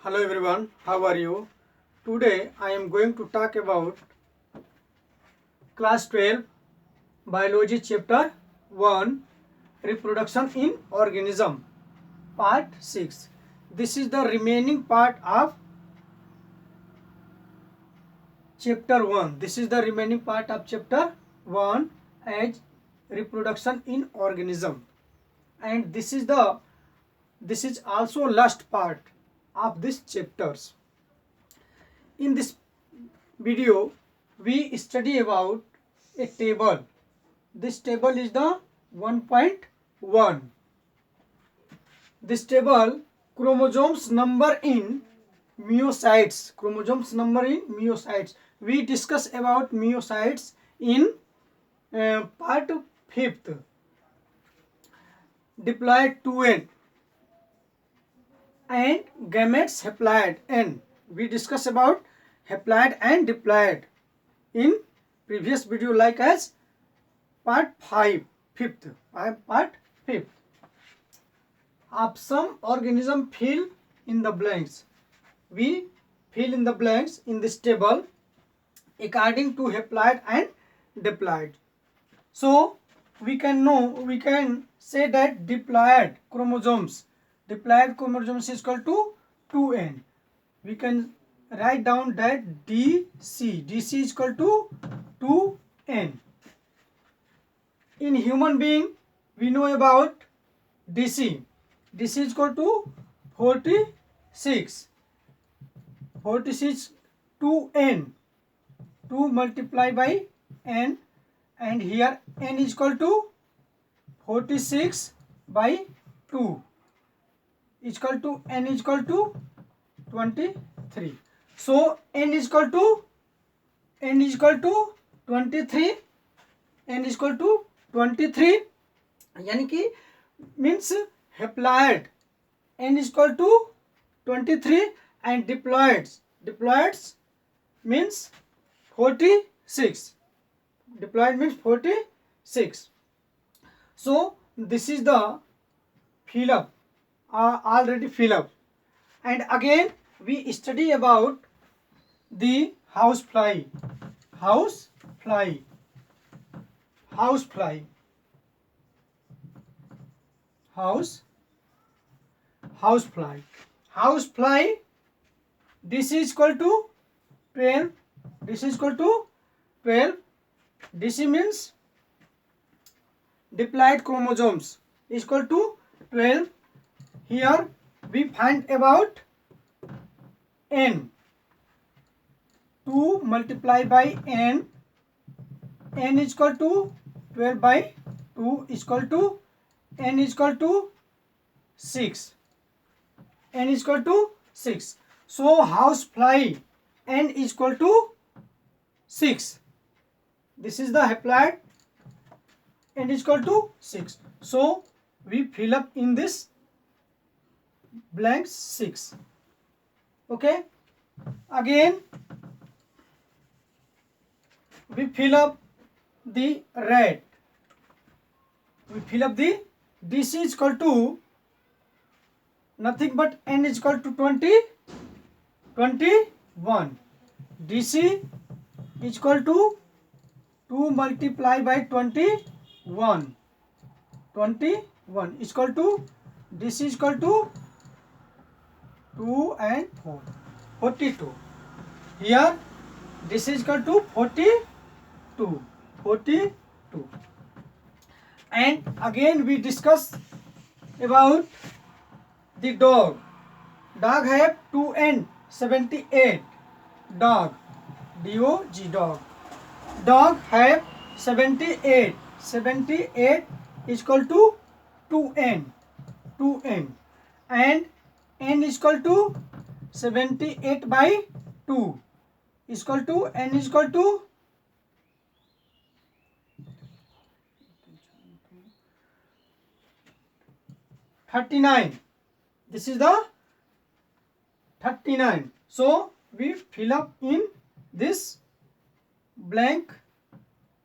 Hello everyone, how are you? Today I am going to talk about class 12 biology chapter 1 reproduction in organism part 6. This is the remaining part of chapter 1. This is the remaining part of chapter 1 as reproduction in organism, and this is also last part of this chapters. In this video we study about a table. This table is the 1.1. This table chromosomes number in myocytes. Chromosomes number in myocytes. We discuss about myocytes in part 5th. Diploid 2n and gametes haploid n. We discuss about haploid and diploid in previous video like as part 5, 5th. Part 5th. Of some organism fill in the blanks. We fill in the blanks in this table according to haploid and diploid. So we can say that diploid chromosomes is equal to 2n. We can write down that DC is equal to 2n. In human being we know about DC is equal to 46. 2n, 2 multiplied by n, and here n is equal to 46 by 2 is equal to n is equal to 23. So n is equal to 23. n is equal to 23 यानी कि means haploid n is equal to 23 and diploids means 46. Diploid means 46. So this is the fill up, already fill up. And again we study about the housefly. Housefly, this is equal to 12. This is equal to 12. DC means diploid chromosomes is equal to 12. Here we find about n. 2 multiplied by n. n is equal to 12 by 2 is equal to n is equal to 6. n is equal to 6. So housefly n is equal to 6. This is the haploid, n is equal to 6. So we fill up in this blank 6. Okay. Again we fill up the red. We fill up the DC is equal to nothing but n is equal to 21. DC is equal to 2 multiplied by 21. 21 is equal to DC is equal to 2 and 4. 42. Here this is equal to 42. And again we discuss about the dog. Dog have 2n 78. Dog, D-O-G, dog. Dog have 78. 78 is equal to 2n. And n is equal to 78 by 2 is equal to n is equal to 39. This is the 39. So we fill up in this blank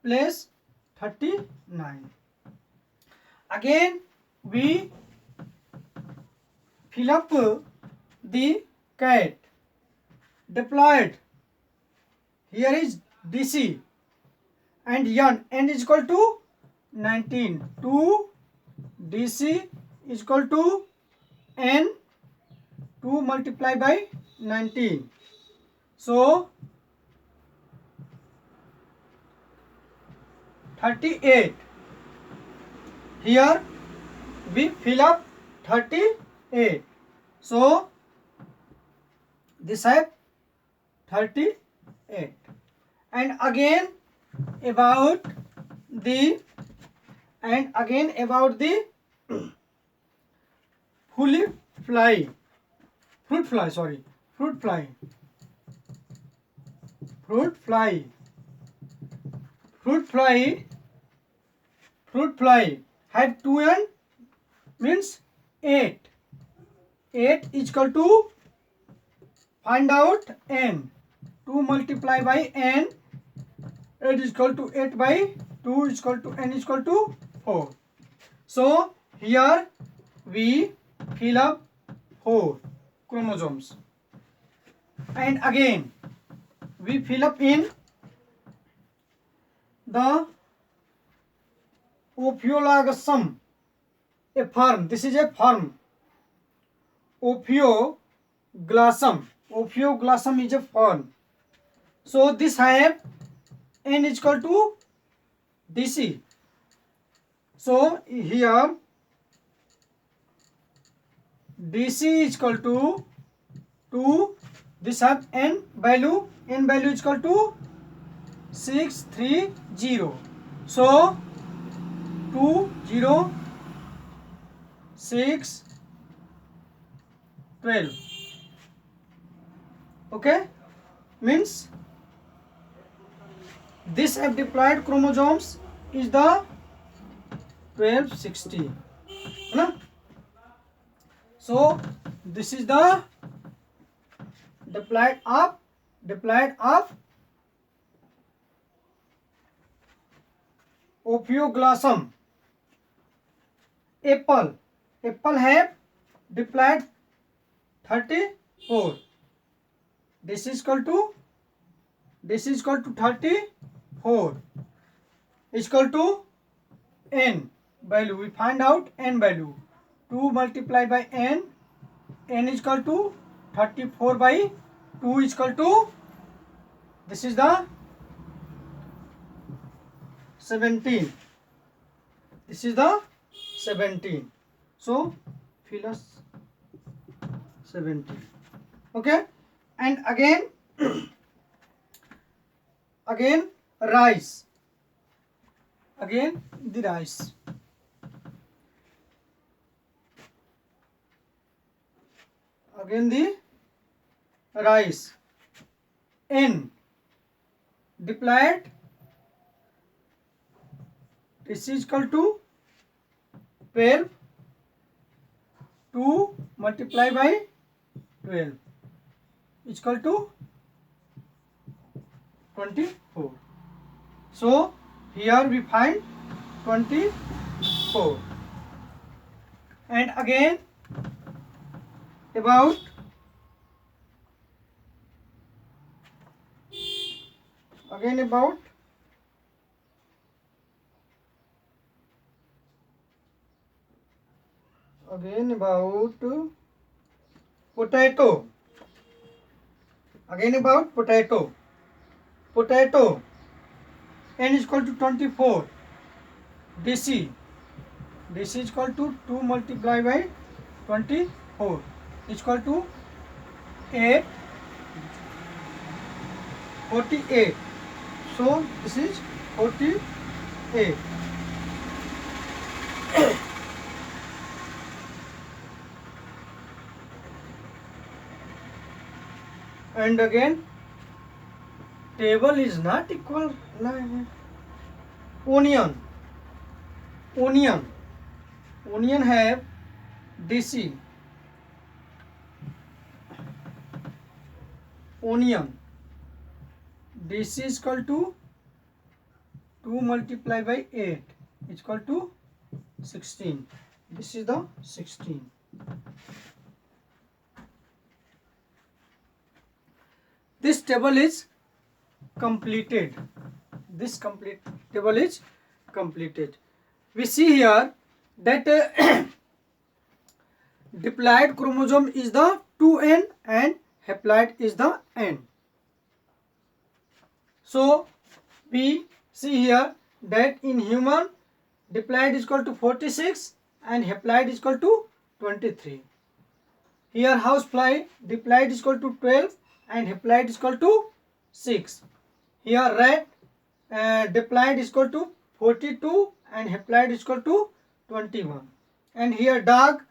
place 39. Again we fill up the cat. Diploid, here is DC and n is equal to 19. 2 DC is equal to n, 2 multiplied by 19. So 38. Here we fill up 38. So this have 38. And again about the fruit fly. Fruit fly have 2n means 8. 8 is equal to, find out n. 2 multiplied by n, 8 is equal to 8 by 2 is equal to n is equal to 4. So here we fill up 4 chromosomes. And again we fill up in the ophioglossum, a fern. This is a fern. Ophioglossum is a fern. So this have n is equal to DC. So here DC is equal to 2. This have n value is equal to 630. So 2 0 6 12. Okay, means this have diploid chromosomes is the 1260. So this is the diploid of ophioglossum. Apple have diploid 34. This is equal to 34 is equal to n value. We find out n value. 2 multiplied by n is equal to 34 by 2 is equal to, this is the 17. This is the 17. So fill us 17. Okay, and again rice. Again the rice. N diploid. This is equal to 12. 2 multiplied by 12 is equal to 24. So here we find 24. And again about potato. Potato n is equal to 24. DC is equal to 2 multiplied by 24 is equal to 8. 48. So this is 48. And again table is not equal. Onion have DC. Onion DC is equal to 2 multiplied by 8 is equal to 16. This is the 16. this table is completed. This table is completed. We see here that diploid chromosome is the 2n and haploid is the n. So we see here that in human diploid is equal to 46 and haploid is equal to 23. Here housefly diploid is equal to 12 and haploid is equal to 6. Here rat diploid is equal to 42 and haploid is equal to 21. And here dog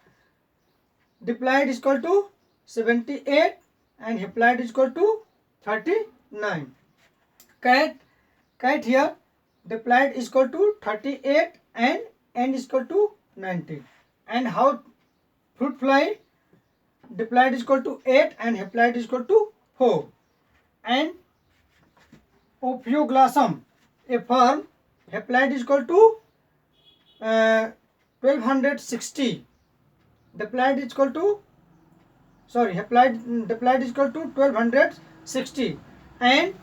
diploid is equal to 78 and haploid is equal to 39. Cat here diploid is equal to 38 and n is equal to 19. And how fruit fly diploid is equal to 8 and haploid is equal to 4. And Ophioglossum, a fern, haploid is equal to 1260. Diploid is equal to diploid is equal to 1260 and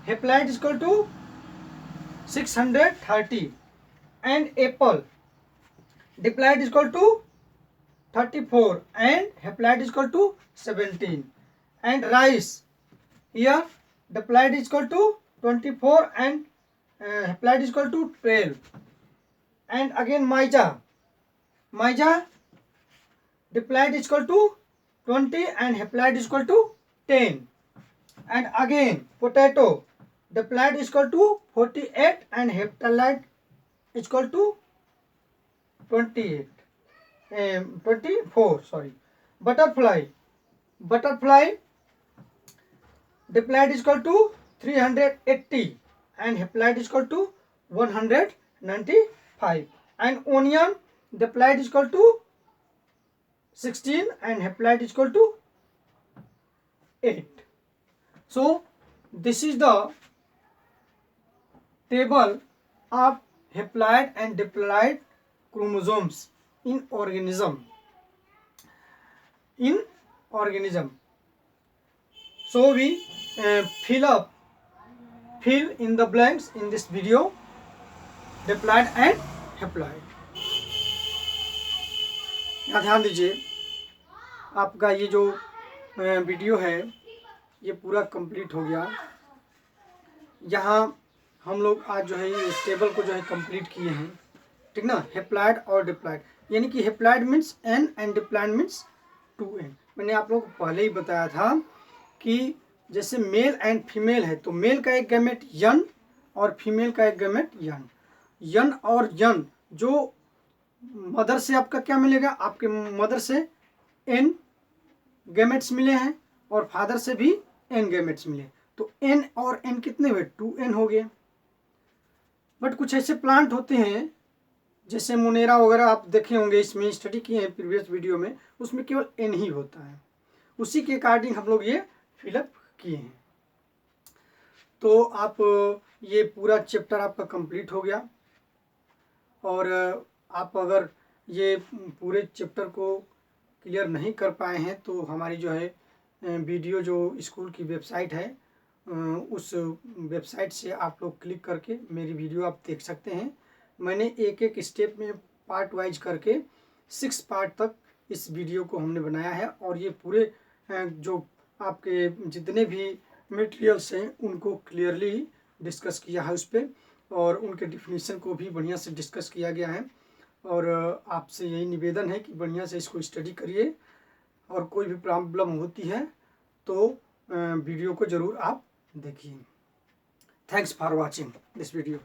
haploid is equal to 630. And apple diploid is equal to 34 and haploid is equal to 17. And rice here diploid is equal to 24 and haploid is equal to 12. And again maija diploid is equal to 20 and haploid is equal to 10. And again potato diploid is equal to 48 and haploid is equal to 24. Butterfly diploid is equal to 380 and haploid is equal to 195. And onion diploid is equal to 16 and haploid is equal to 8. So this is the table of haploid and diploid chromosomes in organism. So we fill in the blanks in this video, diploid and haploid. यहाँ ध्यान दीजिए, आपका ये जो video है ये पूरा complete हो गया। यहाँ हम लोग आज जो है इस टेबल को जो है कंप्लीट किए हैं, ठीक ना। हेप्लॉइड और डिप्लॉइड, यानी कि haploid means n and diploid means 2n। मैंने आप लोगों को पहले ही बताया था कि जैसे मेल एंड फीमेल है तो मेल का एक गैमेट यन और फीमेल का एक गैमेट यन और यन जो मदर से आपका क्या मिलेगा, आपके मदर से n गैमेट्स मिले हैं और फादर से भी n गैमेट्स मिले, तो n और n कितने हुए, 2n हो गए। बट कुछ ऐसे प्लांट होते हैं जैसे मुनेरा वगैरह, आप देखे होंगे, इसमें स्टडी किए हैं प्रीवियस वीडियो में, उसमें केवल n ही होता है। उसी के अकॉर्डिंग हम लोग ये फिलअप किए हैं। तो आप ये पूरा चैप्टर आपका कंप्लीट हो गया। और आप अगर ये पूरे चैप्टर को क्लियर नहीं कर पाए हैं तो हमारी जो है वीडियो जो स्कूल की वेबसाइट है उस वेबसाइट से आप लोग क्लिक करके मेरी वीडियो आप देख सकते हैं। मैंने एक एक स्टेप में पार्ट वाइज करके 6 पार्ट तक इस वीडियो को हमने बनाया है और ये पूरे जो आपके जितने भी मटेरियल्स हैं उनको क्लियरली डिस्कस किया है उस पर, और उनके डिफिनीशन को भी बढ़िया से डिस्कस किया गया है। और आपसे यही निवेदन है कि बढ़िया से इसको स्टडी करिए, और कोई भी प्रॉब्लम होती है तो वीडियो को ज़रूर आप देखिए। Thanks for watching this video.